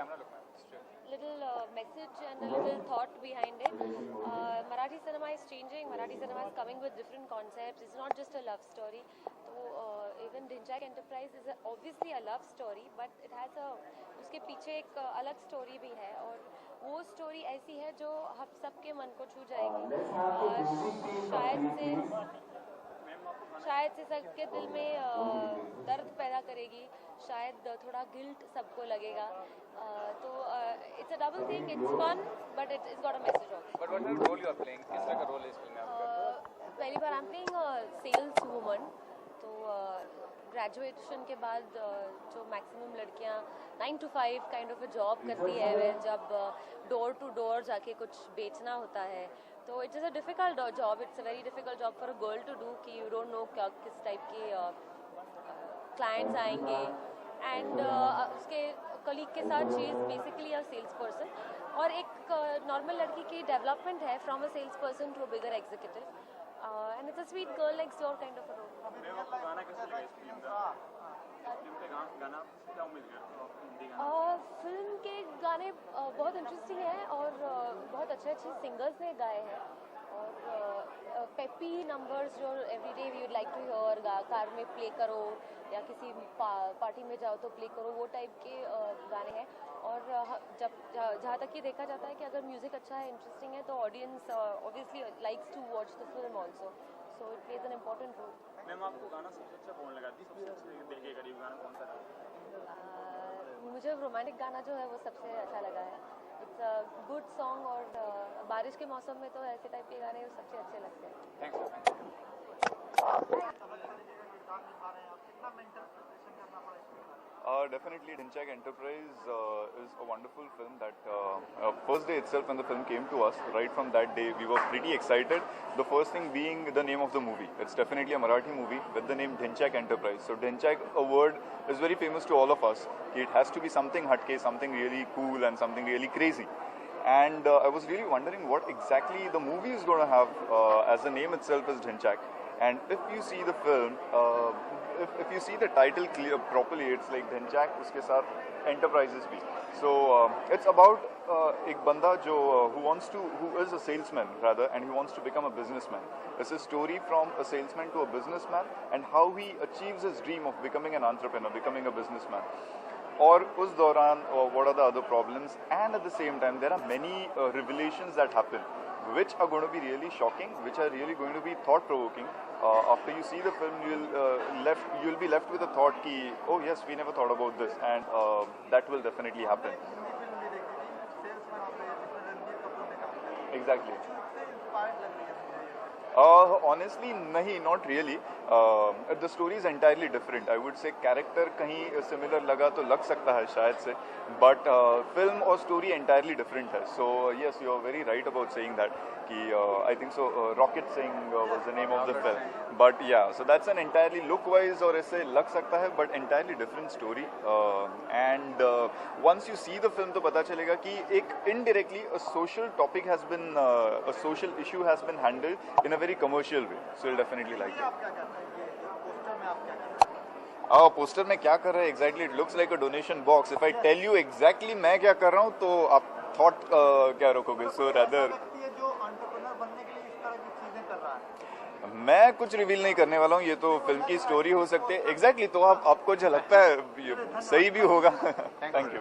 camera look, ma'am? Little message and a little thought behind it. Marathi cinema is changing. Marathi cinema is coming with different concepts. It's not just a love story. So even Dhinchak Enterprise is obviously a love story, but it has उसके पीछे एक अलग story भी है और वो story ऐसी है जो हम सबके मन को छू जाएगी. शायद से सबके दिल में दर्द पैदा करेगी. शायद थोड़ा गिल्ट सबको लगेगा. तो it's a double thing. It's fun, but it's got a message also. But what role you are playing? किस तरह का role है इस फिल्म में आपका? पहली बार I'm playing a sales woman. तो ग्रेजुएशन के बाद जो मैक्सिमम लड़कियां 9 to 5 kind of a job करती है वे जब डोर टू डोर जाके कुछ बेचना होता है. तो it is a difficult job. It's a very difficult job for a girl to do कि यू डोंट नो क्या किस टाइप के क्लाइंट्स आएंगे. एंड उसके कलीग के साथ she is basically a sales person और एक नॉर्मल लड़की की डेवलपमेंट है from a sales person to a bigger executive. And it's a sweet girl next door kind of a role. Film के गाने बहुत इंटरेस्टिंग हैं और बहुत अच्छे सिंगर्स ने गाए हैं और पेपी नंबर्स जो everyday we would like to hear. Car में प्ले करो या किसी पार्टी में जाओ तो प्ले करो, वो टाइप के गाने हैं. और जब जहाँ तक ये देखा जाता है कि अगर म्यूज़िक अच्छा है, इंटरेस्टिंग है, तो audience obviously likes to watch the film also. So it plays an important role. Ma'am आपको गाना सबसे अच्छा कौन लगा? सबसे अच्छे दिल के करीब गाना कौन सा था? मुझे रोमांटिक गाना जो है वो सबसे अच्छा लगा है. इट्स अ गुड सॉन्ग और बारिश के मौसम में तो ऐसे टाइप के गाने सबसे अच्छे लगते हैं. Definitely, Dhinchak Enterprise is a wonderful film that first day itself when the film came to us, right from that day we were pretty excited. The first thing being the name of the movie. It's definitely a Marathi movie with the name Dhinchak Enterprise. So Dhinchak, a word, is very famous to all of us. It has to be something hatke, something really cool and something really crazy. And I was really wondering what exactly the movie is going to have as the name itself is Dhinchak. And if you see the film, if you see the title properly, it's like Dhinchak, उसके साथ enterprises भी. So it's about एक बंदा जो who is a salesman rather, and he wants to become a businessman. It's a story from a salesman to a businessman and how he achieves his dream of becoming an entrepreneur, becoming a businessman. और उस दौरान what are the other problems, and at the same time there are many revelations that happen which are going to be really shocking, which are really going to be thought-provoking. After you see the film, you'll be left with a thought ki, oh yes, we never thought about this, and that will definitely happen. Exactly. Honestly, nahi, not really. The story is entirely different. I would say character कहीं similar लगा तो लग सकता है शायद से, but film और story entirely different है. So yes, you are very right about saying that. I think so. Rocket Singh was the name of the film. But yeah, so that's an entirely look-wise और ऐसे लग सकता है, but entirely different story. And once you see the film तो पता चलेगा कि एक indirectly a social topic has been, a social issue has been handled in a very commercial way. So you'll definitely like it. Poster में क्या कर रहे हैं exactly? It looks like a donation box. If I tell you exactly मैं क्या कर रहा हूँ तो आप thought क्या रखोगे? So rather मैं कुछ रिवील नहीं करने वाला हूँ. ये तो फिल्म की स्टोरी हो सकती है. एग्जैक्टली तो आपको झलकता है सही भी होगा. Thank you.